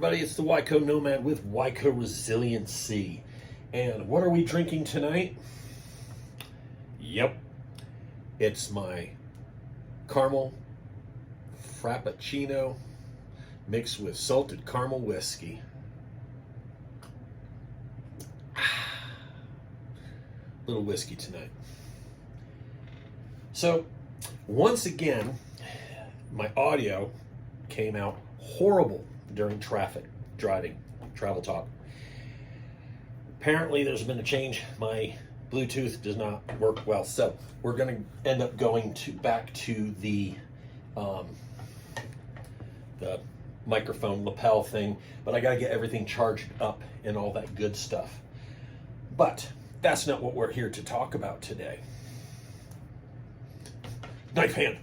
everybody, it's the YHWH Nomad with YHWH Resiliency. And what are we drinking tonight? Yep, it's my caramel frappuccino mixed with salted caramel whiskey. Little whiskey tonight. So, once again, my audio came out horrible during travel talk. Apparently there's been a change. My Bluetooth does not work well, so we're going to end up going back to the microphone lapel thing, but I got to get everything charged up and all that good stuff. But that's not what we're here to talk about today. Knife hand.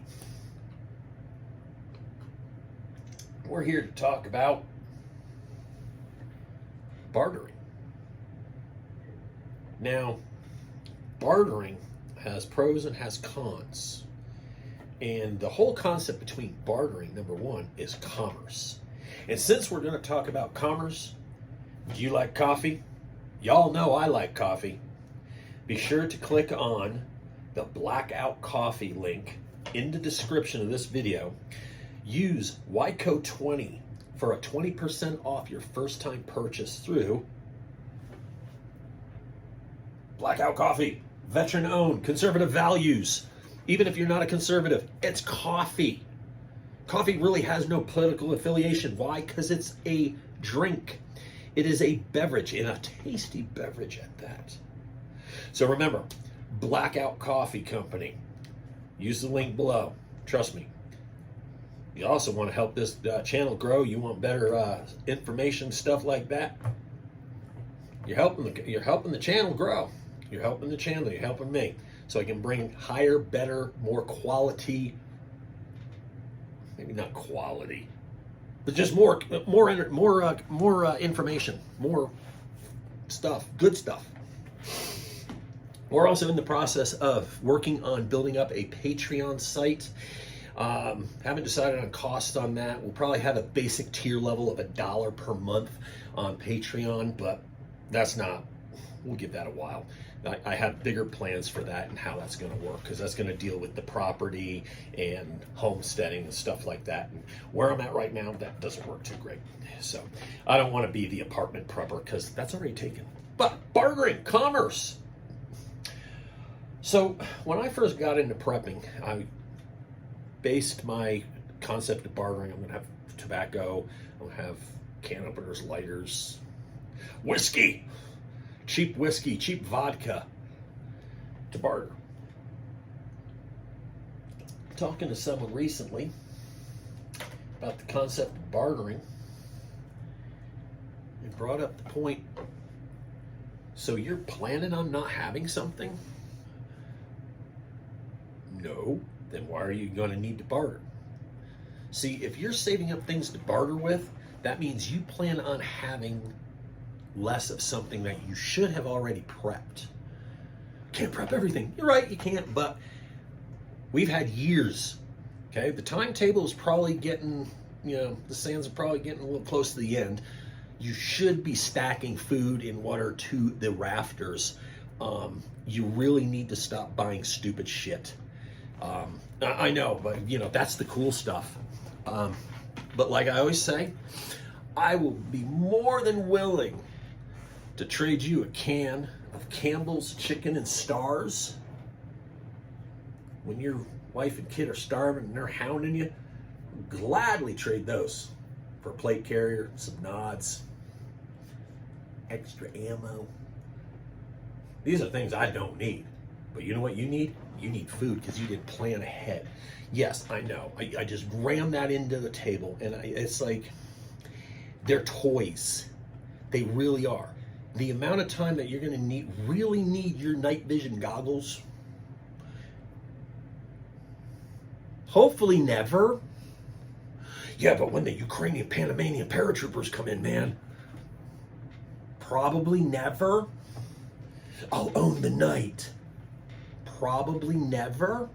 We're here to talk about bartering. Now, bartering has pros and has cons. And the whole concept between bartering, number one, is commerce. And since we're going to talk about commerce, do you like coffee? Y'all know I like coffee. Be sure to click on the Blackout coffee link in the description of this video. Use YHWH20 for a 20% off your first time purchase through Blackout Coffee. Veteran owned, conservative values. Even if you're not a conservative, it's coffee. Coffee really has no political affiliation. Why? Because it's a drink. It is a beverage, and a tasty beverage at that. So remember, Blackout Coffee Company. Use the link below. Trust me. You also want to help this channel grow. You want better information, stuff like that. You're helping the channel grow. You're helping the channel. You're helping me, so I can bring higher, better, more quality. Maybe not quality, but just more information, more stuff, good stuff. We're also in the process of working on building up a Patreon site. Haven't decided on cost on that. We'll probably have a basic tier level of $1 per month on Patreon, but we'll give that a while. I have bigger plans for that and how that's going to work, because that's going to deal with the property and homesteading and stuff like that. And where I'm at right now, that doesn't work too great. So I don't want to be the apartment prepper, because that's already taken. But bartering, commerce. So when I first got into prepping, I based my concept of bartering. I'm going to have tobacco, I'm going to have can openers, lighters, whiskey, cheap vodka to barter. Talking to someone recently about the concept of bartering, they brought up the point, so you're planning on not having something? No. Then why are you going to need to barter? See, if you're saving up things to barter with, that means you plan on having less of something that you should have already prepped. Can't prep everything. You're right, you can't, but we've had years, okay? The timetable is probably getting, the sands are probably getting a little close to the end. You should be stacking food in water to the rafters. You really need to stop buying stupid shit. I know, but that's the cool stuff. But like I always say, I will be more than willing to trade you a can of Campbell's Chicken and Stars when your wife and kid are starving and they're hounding you. I'll gladly trade those for a plate carrier, some nods, extra ammo. These are things I don't need. But you know what you need? You need food, because you didn't plan ahead. Yes, I know. I just ram that into the table, and it's like they're toys. They really are. The amount of time that you're going to really need your night vision goggles, hopefully never. Yeah, but when the Ukrainian Panamanian paratroopers come in, man, probably never. I'll own the night. Probably never.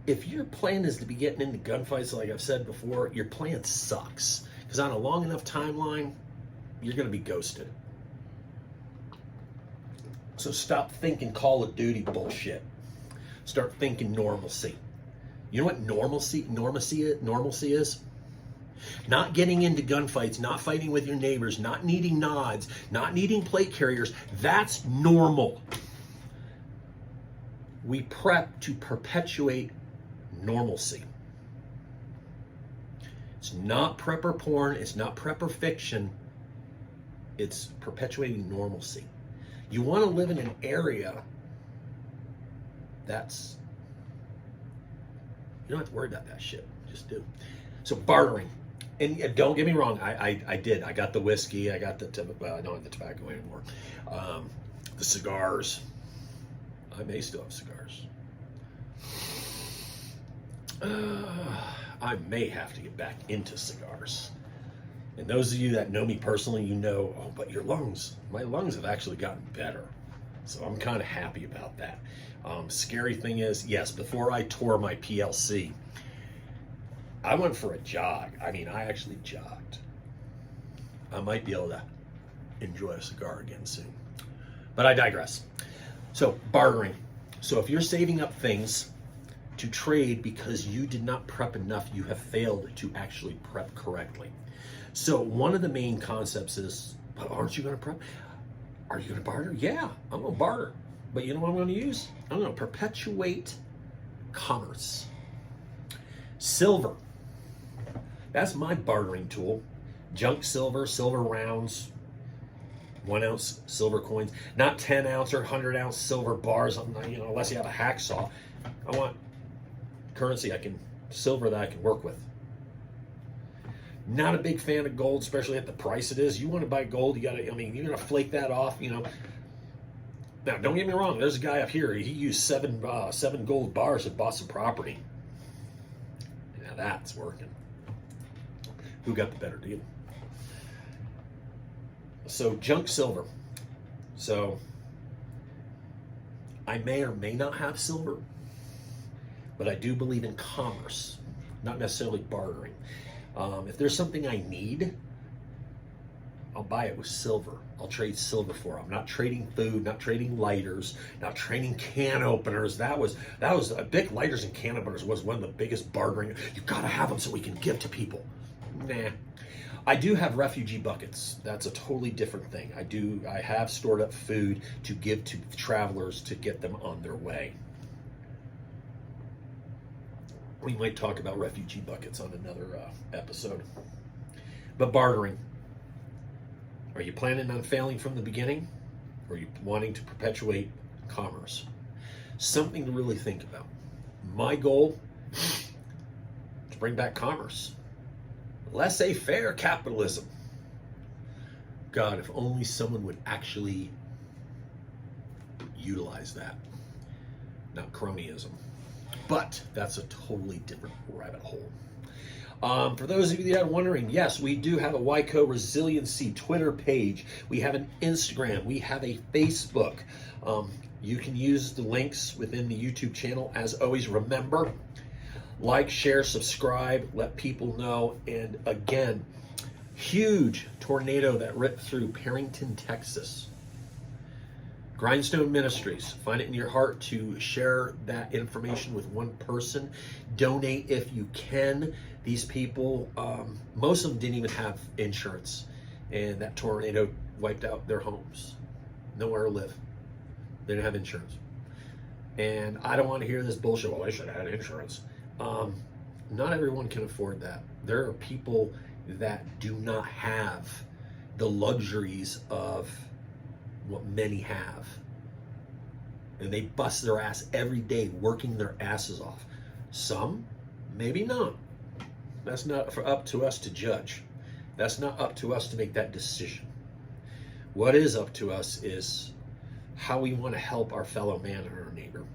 if your plan is to be getting into gunfights, like I've said before, your plan sucks. Because on a long enough timeline, you're going to be ghosted. So stop thinking Call of Duty bullshit. Start thinking normalcy. You know what normalcy is? Not getting into gunfights, not fighting with your neighbors, not needing nods, not needing plate carriers. That's normal. We prep to perpetuate normalcy. It's not prepper porn. It's not prepper fiction. It's perpetuating normalcy. You want to live in an area that's... You don't have to worry about that shit. Just do. So bartering. And don't get me wrong, I did. I got the whiskey. I got the... Well, I don't have the tobacco anymore. The cigars. I may still have cigars. I may have to get back into cigars. And those of you that know me personally, you know, oh, but your lungs, my lungs have actually gotten better. So I'm kind of happy about that. Scary thing is, yes, before I tore my PLC, I went for a jog. I mean, I actually jogged. I might be able to enjoy a cigar again soon. But I digress. So bartering. So if you're saving up things to trade because you did not prep enough, you have failed to actually prep correctly. So one of the main concepts is, well, aren't you going to prep? Are you going to barter? Yeah, I'm going to barter. But you know what I'm going to use? I'm going to perpetuate commerce. Silver. That's my bartering tool. Junk silver, silver rounds, 1 ounce silver coins, not 10 ounce or 100 ounce silver bars. You know, unless you have a hacksaw. I want currency silver that I can work with. Not a big fan of gold, especially at the price it is. You want to buy gold, you're gonna flake that off, you know. Now, don't get me wrong, there's a guy up here, he used seven gold bars and bought some property. Now that's working. Who got the better deal? So, junk silver. So, I may or may not have silver, but I do believe in commerce, not necessarily bartering. If there's something I need, I'll buy it with silver. I'll trade silver for it. I'm not trading food, not trading lighters, not trading can openers. That was big lighters and can openers was one of the biggest bartering. You gotta have them so we can give to people. Nah. I do have refugee buckets. That's a totally different thing. I have stored up food to give to travelers to get them on their way. We might talk about refugee buckets on another episode. But bartering. Are you planning on failing from the beginning? Or are you wanting to perpetuate commerce? Something to really think about. My goal is to bring back commerce. Laissez-faire capitalism. God, if only someone would actually utilize that. Not cronyism. But that's a totally different rabbit hole. For those of you that are wondering, yes, we do have a YHWH Resiliency Twitter page. We have an Instagram. We have a Facebook. You can use the links within the YouTube channel. As always, remember, like, share, subscribe, let people know. And again, huge tornado that ripped through Perrington, Texas. Grindstone Ministries, find it in your heart to share that information with one person. Donate if you can. These people, most of them didn't even have insurance, and that tornado wiped out their homes. Nowhere to live. They didn't have insurance. And I don't want to hear this bullshit, well, they should have had insurance. Not everyone can afford that. There are people that do not have the luxuries of what many have, and they bust their ass every day working their asses off. Some, maybe not. That's not up to us to judge. That's not up to us to make that decision. What is up to us is how we want to help our fellow man or our neighbor.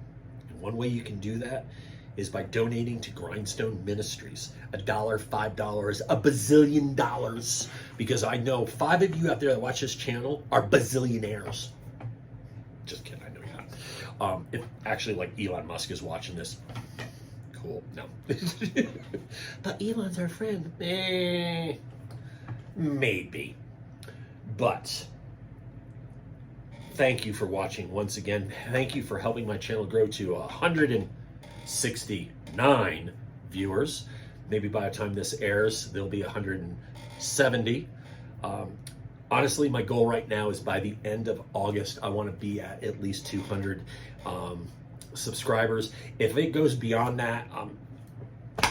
And one way you can do that is by donating to Grindstone Ministries. $1, $5, a bazillion dollars. Because I know 5 of you out there that watch this channel are bazillionaires. Just kidding, I know you're not. If actually, like, Elon Musk is watching this, cool. No. But Elon's our friend. Maybe. But thank you for watching once again. Thank you for helping my channel grow to 169 viewers. Maybe by the time this airs, there'll be 170. Honestly, my goal right now is by the end of August, I want to be at least 200 subscribers. If it goes beyond that,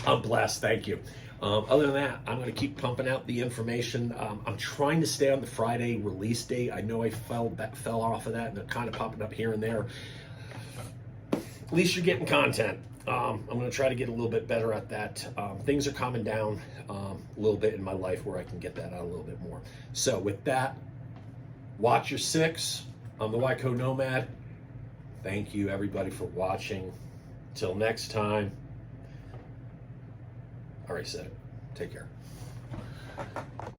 I'm blessed. Thank you. Other than that, I'm going to keep pumping out the information. I'm trying to stay on the Friday release date. I know I fell off of that, and they're kind of popping up here and there. At least you're getting content. I'm going to try to get a little bit better at that. Things are calming down a little bit in my life where I can get that out a little bit more. So with that, watch your six. I'm the YHWH Nomad. Thank you, everybody, for watching. Till next time. Already said it. Take care.